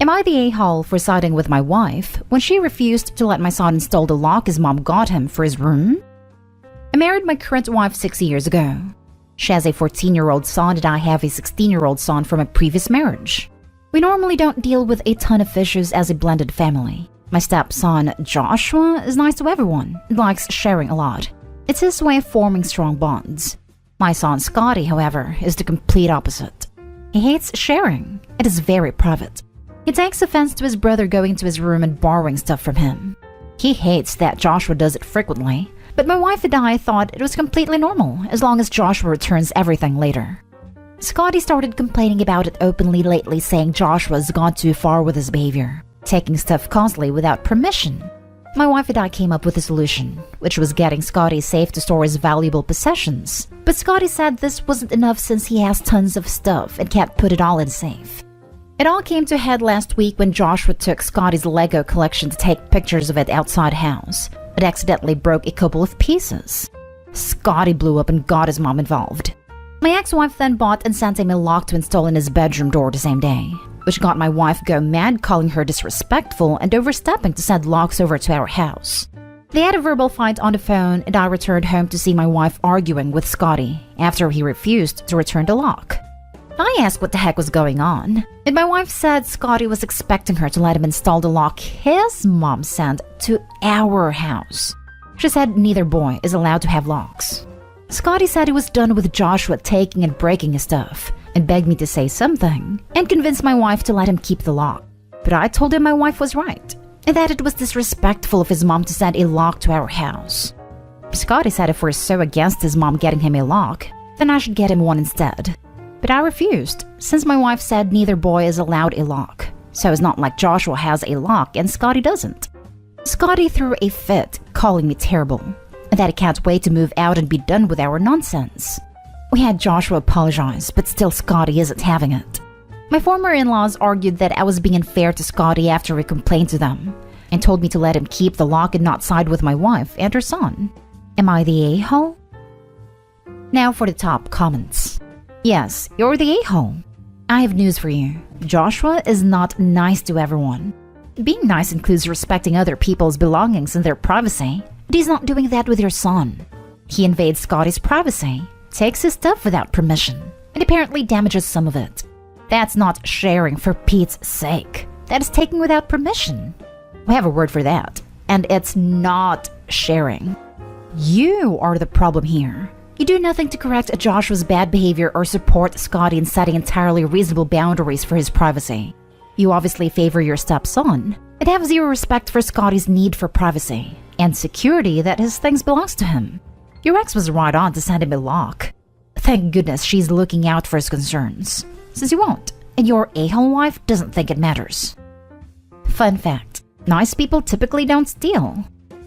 Am I the a-hole for siding with my wife when she refused to let my son install the lock his mom got him for his room? I married my current wife 6 years ago. She has a 14-year-old son and I have a 16-year-old son from a previous marriage. We normally don't deal with a ton of issues as a blended family. My stepson, Joshua, is nice to everyone and likes sharing a lot. It's his way of forming strong bonds. My son, Scotty, however, is the complete opposite. He hates sharing and is very private. He takes offense to his brother going to his room and borrowing stuff from him. He hates that Joshua does it frequently, but my wife and I thought it was completely normal as long as Joshua returns everything later. Scotty started complaining about it openly lately, saying Joshua's gone too far with his behavior, taking stuff constantly without permission. My wife and I came up with a solution, which was getting Scotty safe to store his valuable possessions. But Scotty said this wasn't enough since he has tons of stuff and can't put it all in safe. It all came to a head last week when Joshua took Scotty's Lego collection to take pictures of it outside house, but accidentally broke a couple of pieces. Scotty blew up and got his mom involved. My ex-wife then bought and sent him a lock to install in his bedroom door the same day, which got my wife go mad, calling her disrespectful and overstepping to send locks over to our house. They had a verbal fight on the phone and I returned home to see my wife arguing with Scotty after he refused to return the lock. I asked what the heck was going on, and my wife said Scotty was expecting her to let him install the lock his mom sent to our house. She said neither boy is allowed to have locks. Scotty said he was done with Joshua taking and breaking his stuff, and begged me to say something, and convinced my wife to let him keep the lock. But I told him my wife was right, and that it was disrespectful of his mom to send a lock to our house. Scotty said if we're so against his mom getting him a lock, then I should get him one instead. But I refused, since my wife said neither boy is allowed a lock, so it's not like Joshua has a lock and Scotty doesn't. Scotty threw a fit, calling me terrible, and that he can't wait to move out and be done with our nonsense. We had Joshua apologize, but still Scotty isn't having it. My former in-laws argued that I was being unfair to Scotty after we complained to them, and told me to let him keep the lock and not side with my wife and her son. Am I the a-hole? Now for the top comments. Yes, you're the a-hole. I have news for you. Joshua is not nice to everyone. Being nice includes respecting other people's belongings and their privacy, but he's not doing that with your son. He invades Scotty's privacy, takes his stuff without permission, and apparently damages some of it. That's not sharing, for Pete's sake. That is taking without permission. We have a word for that, and it's not sharing. You are the problem here. You do nothing to correct Joshua's bad behavior or support Scotty in setting entirely reasonable boundaries for his privacy. You obviously favor your stepson and have zero respect for Scotty's need for privacy and security that his things belongs to him. Your ex was right on to send him a lock. Thank goodness she's looking out for his concerns, since you won't, and your a-hole wife doesn't think it matters. Fun fact, nice people typically don't steal.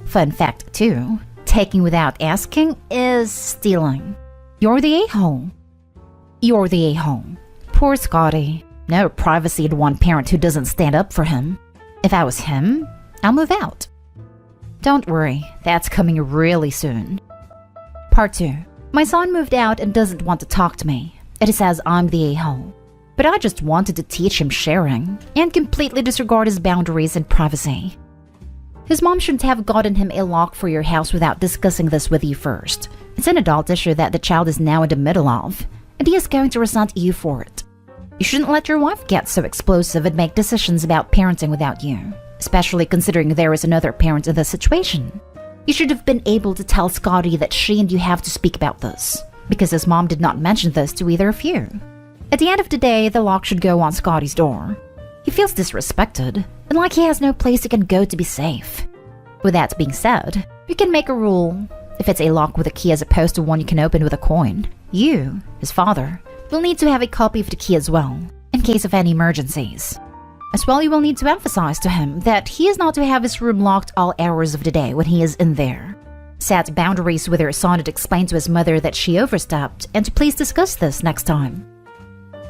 Fun fact 2. Taking without asking is stealing. You're the a-hole. You're the a-hole. Poor Scotty. No privacy to one parent who doesn't stand up for him. If I was him, I'll move out. Don't worry, that's coming really soon. Part 2. My son moved out and doesn't want to talk to me. It says I'm the a-hole. But I just wanted to teach him sharing and completely disregard his boundaries and privacy. His mom shouldn't have gotten him a lock for your house without discussing this with you first. It's an adult issue that the child is now in the middle of, and he is going to resent you for it. You shouldn't let your wife get so explosive and make decisions about parenting without you, especially considering there is another parent in this situation. You should have been able to tell Scotty that she and you have to speak about this, because his mom did not mention this to either of you. At the end of the day, the lock should go on Scotty's door. He feels disrespected, and like he has no place he can go to be safe. With that being said, you can make a rule. If it's a lock with a key as opposed to one you can open with a coin, you, his father, will need to have a copy of the key as well, in case of any emergencies. As well, you will need to emphasize to him that he is not to have his room locked all hours of the day when he is in there. Set boundaries with your son and explain to his mother that she overstepped, and to please discuss this next time.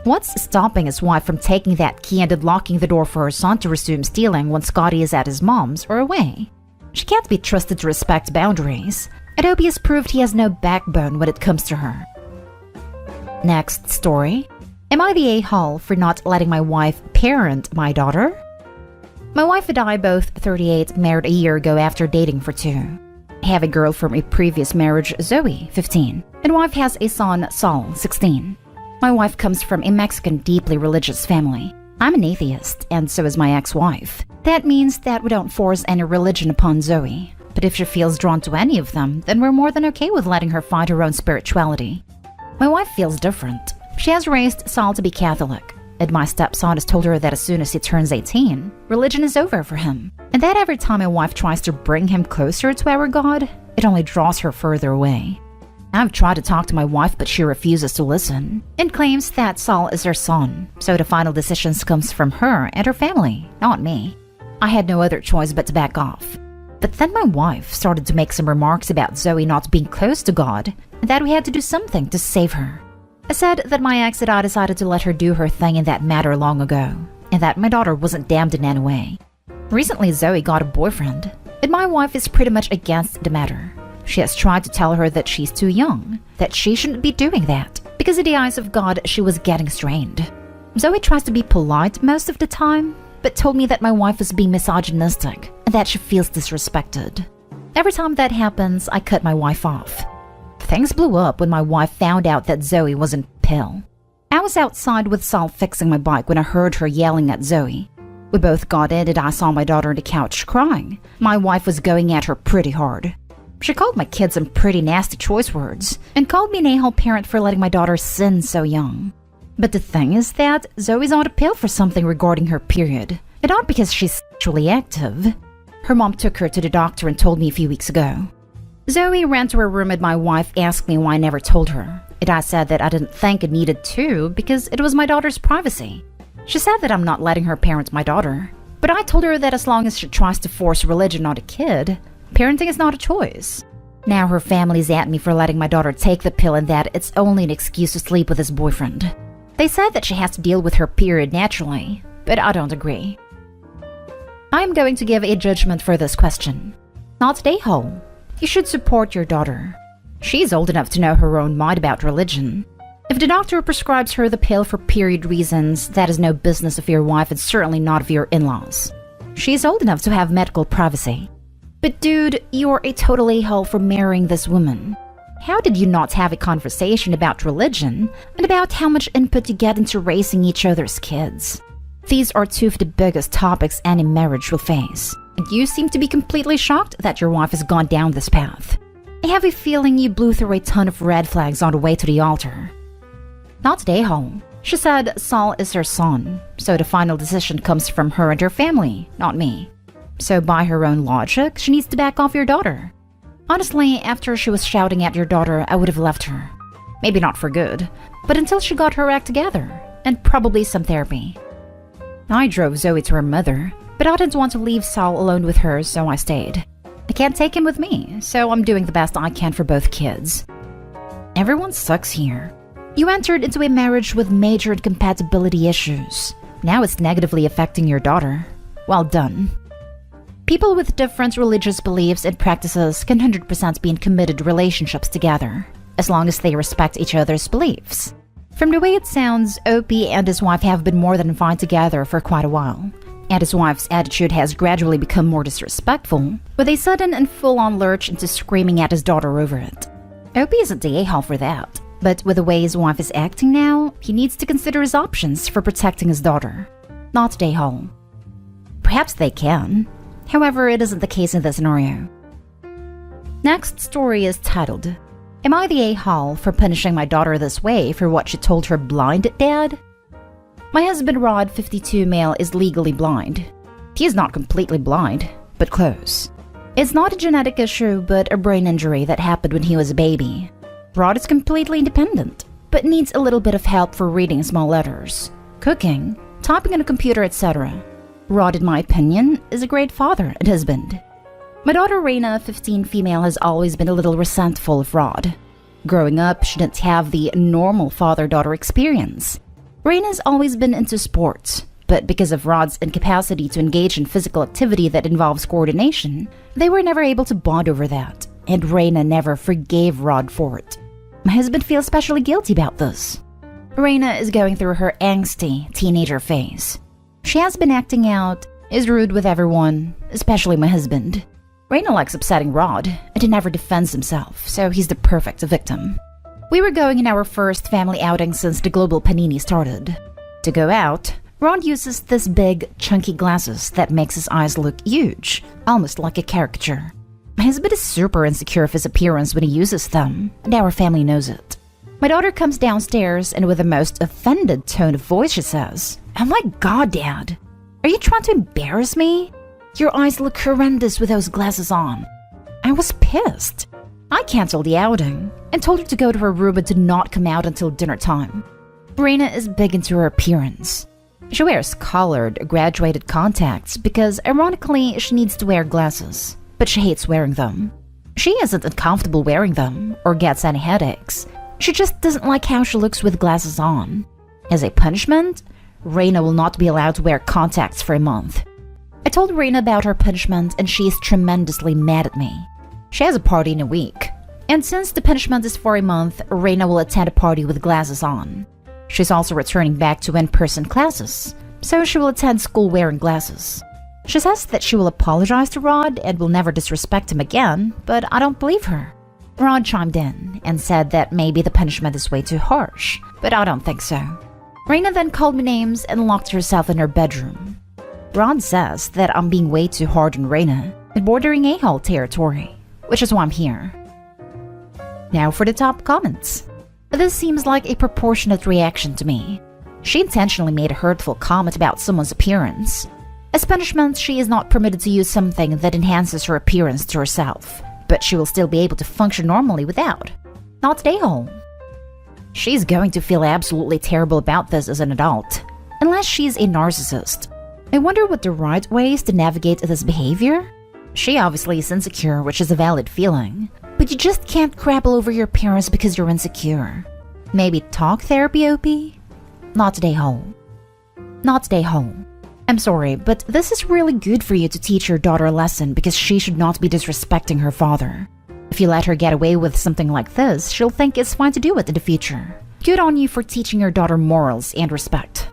What's stopping his wife from taking that key and unlocking the door for her son to resume stealing when Scotty is at his mom's or away? She can't be trusted to respect boundaries, and Obi has proved he has no backbone when it comes to her. Next story. Am I the a-hole for not letting my wife parent my daughter? My wife and I, both 38, married a year ago after dating for 2. I have a girl from a previous marriage, Zoe, 15, and wife has a son, Saul, 16. My wife comes from a Mexican, deeply religious family. I'm an atheist, and so is my ex-wife. That means that we don't force any religion upon Zoe. But if she feels drawn to any of them, then we're more than okay with letting her find her own spirituality. My wife feels different. She has raised Saul to be Catholic, and my stepson has told her that as soon as he turns 18, religion is over for him. And that every time my wife tries to bring him closer to our God, it only draws her further away. I've tried to talk to my wife, but she refuses to listen and claims that Saul is her son, so the final decision comes from her and her family, not me. I had no other choice but to back off. But then my wife started to make some remarks about Zoe not being close to God and that we had to do something to save her. I said that my ex and I decided to let her do her thing in that matter long ago, and that my daughter wasn't damned in any way. Recently, Zoe got a boyfriend, and my wife is pretty much against the matter. She has tried to tell her that she's too young, that she shouldn't be doing that, because in the eyes of God, she was getting strained. Zoe tries to be polite most of the time, but told me that my wife is being misogynistic and that she feels disrespected. Every time that happens, I cut my wife off. Things blew up when my wife found out that Zoe wasn't pale. I was outside with Saul fixing my bike when I heard her yelling at Zoe. We both got in and I saw my daughter on the couch crying. My wife was going at her pretty hard. She called my kids some pretty nasty choice words and called me an a-hole parent for letting my daughter sin so young. But the thing is that Zoe's on a pill for something regarding her period, and not because she's sexually active. Her mom took her to the doctor and told me a few weeks ago. Zoe ran to her room and my wife asked me why I never told her, and I said that I didn't think it needed to because it was my daughter's privacy. She said that I'm not letting her parent my daughter, but I told her that as long as she tries to force religion on a kid, parenting is not a choice. Now her family's at me for letting my daughter take the pill and that it's only an excuse to sleep with his boyfriend. They said that she has to deal with her period naturally, but I don't agree. I'm going to give a judgment for this question. Not a hole. You should support your daughter. She's old enough to know her own mind about religion. If the doctor prescribes her the pill for period reasons, that is no business of your wife and certainly not of your in-laws. She's old enough to have medical privacy. But dude, you're a total a-hole for marrying this woman. How did you not have a conversation about religion and about how much input you get into raising each other's kids? These are two of the biggest topics any marriage will face, and you seem to be completely shocked that your wife has gone down this path. I have a feeling you blew through a ton of red flags on the way to the altar. Not a hole. She said Saul is her son, so the final decision comes from her and her family, not me. So by her own logic, she needs to back off your daughter. Honestly, after she was shouting at your daughter, I would have left her. Maybe not for good, but until she got her act together, and probably some therapy. I drove Zoe to her mother, but I didn't want to leave Saul alone with her, so I stayed. I can't take him with me, so I'm doing the best I can for both kids. Everyone sucks here. You entered into a marriage with major incompatibility issues. Now it's negatively affecting your daughter. Well done. People with different religious beliefs and practices can 100% be in committed relationships together, as long as they respect each other's beliefs. From the way it sounds, Opie and his wife have been more than fine together for quite a while, and his wife's attitude has gradually become more disrespectful, with a sudden and full-on lurch into screaming at his daughter over it. Opie isn't the a-hole for that, but with the way his wife is acting now, he needs to consider his options for protecting his daughter. Not the a-hole. Perhaps they can. However, it isn't the case in this scenario. Next story is titled, Am I the a-hole for punishing my daughter this way for what she told her blind dad? My husband Rod, 52 male, is legally blind. He is not completely blind, but close. It's not a genetic issue, but a brain injury that happened when he was a baby. Rod is completely independent, but needs a little bit of help for reading small letters, cooking, typing on a computer, etc. Rod, in my opinion, is a great father and husband. My daughter Raina, 15 female, has always been a little resentful of Rod. Growing up, she didn't have the normal father-daughter experience. Raina's always been into sports, but because of Rod's incapacity to engage in physical activity that involves coordination, they were never able to bond over that, and Raina never forgave Rod for it. My husband feels especially guilty about this. Reina is going through her angsty teenager phase. She has been acting out, is rude with everyone, especially my husband. Reina likes upsetting Rod, and he never defends himself, so he's the perfect victim. We were going in our first family outing since the global panini started. To go out, Rod uses this big, chunky glasses that makes his eyes look huge, almost like a caricature. My husband is super insecure of his appearance when he uses them, and our family knows it. My daughter comes downstairs and with the most offended tone of voice she says, "Oh my god, Dad, are you trying to embarrass me? Your eyes look horrendous with those glasses on." I was pissed. I canceled the outing and told her to go to her room and to not come out until dinner time. Reina is big into her appearance. She wears colored, graduated contacts because, ironically, she needs to wear glasses, but she hates wearing them. She isn't uncomfortable wearing them or gets any headaches. She just doesn't like how she looks with glasses on. As a punishment, Reina will not be allowed to wear contacts for a month. I told Reina about her punishment and she is tremendously mad at me. She has a party in a week, and since the punishment is for a month, Reina will attend a party with glasses on. She's also returning back to in-person classes, so she will attend school wearing glasses. She says that she will apologize to Rod and will never disrespect him again, but I don't believe her. Rod chimed in and said that maybe the punishment is way too harsh, but I don't think so. Reina then called me names and locked herself in her bedroom. Rod says that I'm being way too hard on Reina and bordering a-hole territory, which is why I'm here. Now for the top comments. This seems like a proportionate reaction to me. She intentionally made a hurtful comment about someone's appearance. As punishment, she is not permitted to use something that enhances her appearance to herself, but she will still be able to function normally without. Not an a-hole. She's going to feel absolutely terrible about this as an adult, unless she's a narcissist. I wonder what the right way is to navigate this behavior? She obviously is insecure, which is a valid feeling, but you just can't crapple over your parents because you're insecure. Maybe talk therapy, OP? Not an a-hole. Not an a-hole. I'm sorry, but this is really good for you to teach your daughter a lesson because she should not be disrespecting her father. If you let her get away with something like this, she'll think it's fine to do it in the future. Good on you for teaching your daughter morals and respect.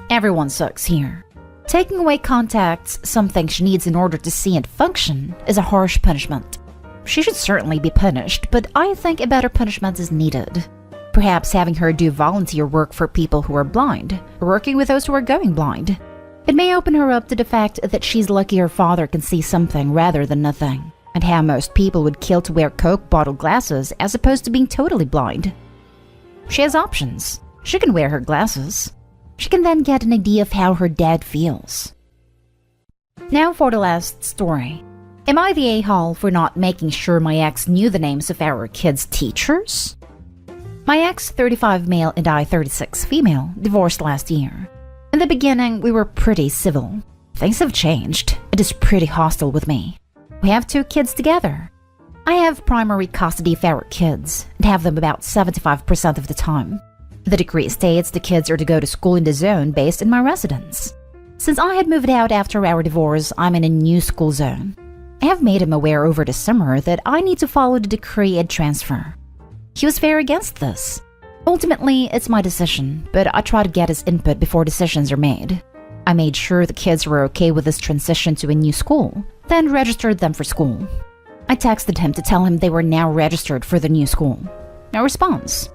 Everyone sucks here. Taking away contacts, something she needs in order to see and function, is a harsh punishment. She should certainly be punished, but I think a better punishment is needed. Perhaps having her do volunteer work for people who are blind, or working with those who are going blind. It may open her up to the fact that she's lucky her father can see something rather than nothing, and how most people would kill to wear Coke bottle glasses as opposed to being totally blind. She has options. She can wear her glasses. She can then get an idea of how her dad feels. Now for the last story. Am I the a-hole for not making sure my ex knew the names of our kids' teachers? My ex, 35 male, and I, 36 female, divorced last year. In the beginning, we were pretty civil. Things have changed. It is pretty hostile with me. We have 2 kids together. I have primary custody of our kids and have them about 75% of the time. The decree states the kids are to go to school in the zone based in my residence. Since I had moved out after our divorce, I'm in a new school zone. I have made him aware over the summer that I need to follow the decree and transfer. He was very against this. Ultimately, it's my decision, but I try to get his input before decisions are made. I made sure the kids were okay with this transition to a new school, then registered them for school. I texted him to tell him they were now registered for the new school. No response.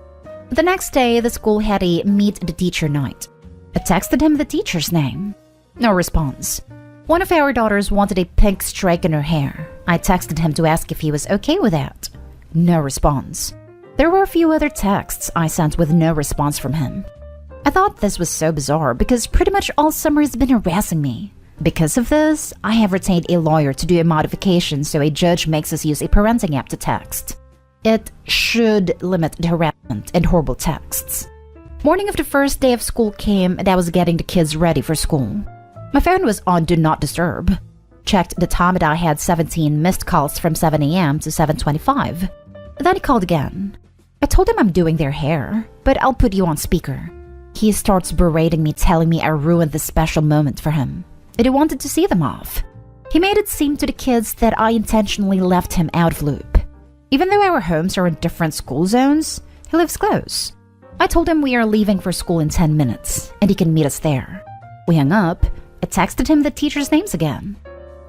The next day, the school had a meet the teacher night. I texted him the teacher's name. No response. One of our daughters wanted a pink streak in her hair. I texted him to ask if he was okay with that. No response. There were a few other texts I sent with no response from him. I thought this was so bizarre because pretty much all summer he's been harassing me. Because of this, I have retained a lawyer to do a modification so a judge makes us use a parenting app to text. It should limit the harassment and horrible texts. Morning of the first day of school came and I was getting the kids ready for school. My phone was on Do Not Disturb. Checked the time and I had 17 missed calls from 7 a.m. to 7:25. Then he called again. I told him I'm doing their hair, but I'll put you on speaker. He starts berating me, telling me I ruined this special moment for him, that he wanted to see them off. He made it seem to the kids that I intentionally left him out of loop. Even though our homes are in different school zones, he lives close. I told him we are leaving for school in 10 minutes and he can meet us there. We hung up. I texted him the teachers' names again.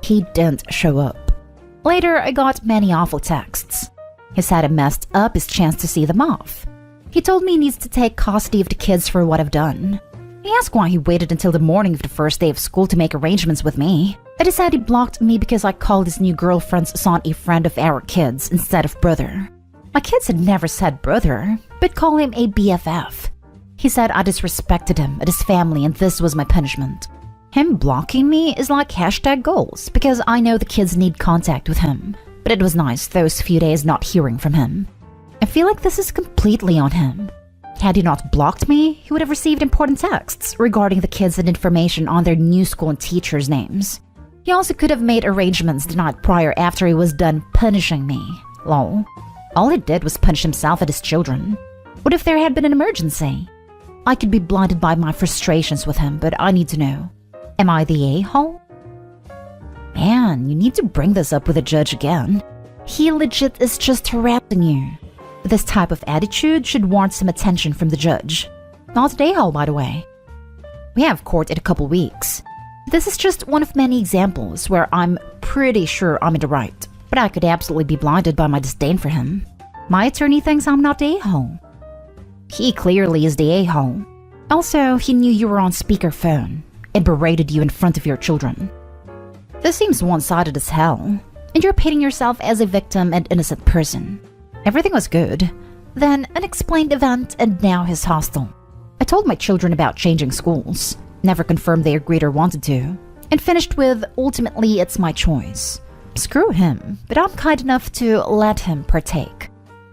He didn't show up. Later, I got many awful texts. He said I messed up his chance to see them off. He told me he needs to take custody of the kids for what I've done. He asked why he waited until the morning of the first day of school to make arrangements with me. I decided he blocked me because I called his new girlfriend's son a friend of our kids instead of brother. My kids had never said brother, but call him a BFF. He said I disrespected him and his family and this was my punishment. Him blocking me is like #goals because I know the kids need contact with him. But it was nice those few days not hearing from him. I feel like this is completely on him. Had he not blocked me, he would have received important texts regarding the kids and information on their new school and teachers' names. He also could have made arrangements the night prior after he was done punishing me. Lol. All he did was punish himself and his children. What if there had been an emergency? I could be blinded by my frustrations with him, but I need to know. Am I the a-hole? Man, you need to bring this up with a judge again. He legit is just harassing you. This type of attitude should warrant some attention from the judge. Not the a-hole, by the way. We have court in a couple weeks. This is just one of many examples where I'm pretty sure I'm in the right, but I could absolutely be blinded by my disdain for him. My attorney thinks I'm not the a-hole. He clearly is the a-hole. Also, he knew you were on speakerphone and berated you in front of your children. This seems one-sided as hell, and you're painting yourself as a victim and innocent person. Everything was good, then unexplained event, and now he's hostile. I told my children about changing schools, never confirmed they agreed or wanted to, and finished with, ultimately it's my choice. Screw him, but I'm kind enough to let him partake.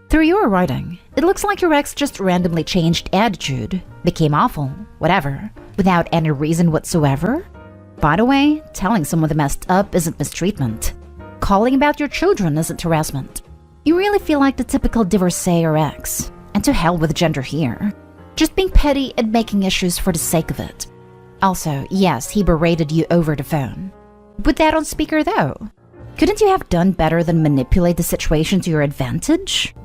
Through your writing, it looks like your ex just randomly changed attitude, became awful, whatever, without any reason whatsoever. By the way, telling someone they messed up isn't mistreatment. Calling about your children isn't harassment. You really feel like the typical divorcee or ex, and to hell with gender here. Just being petty and making issues for the sake of it. Also, yes, he berated you over the phone. Put that on speaker though. Couldn't you have done better than manipulate the situation to your advantage?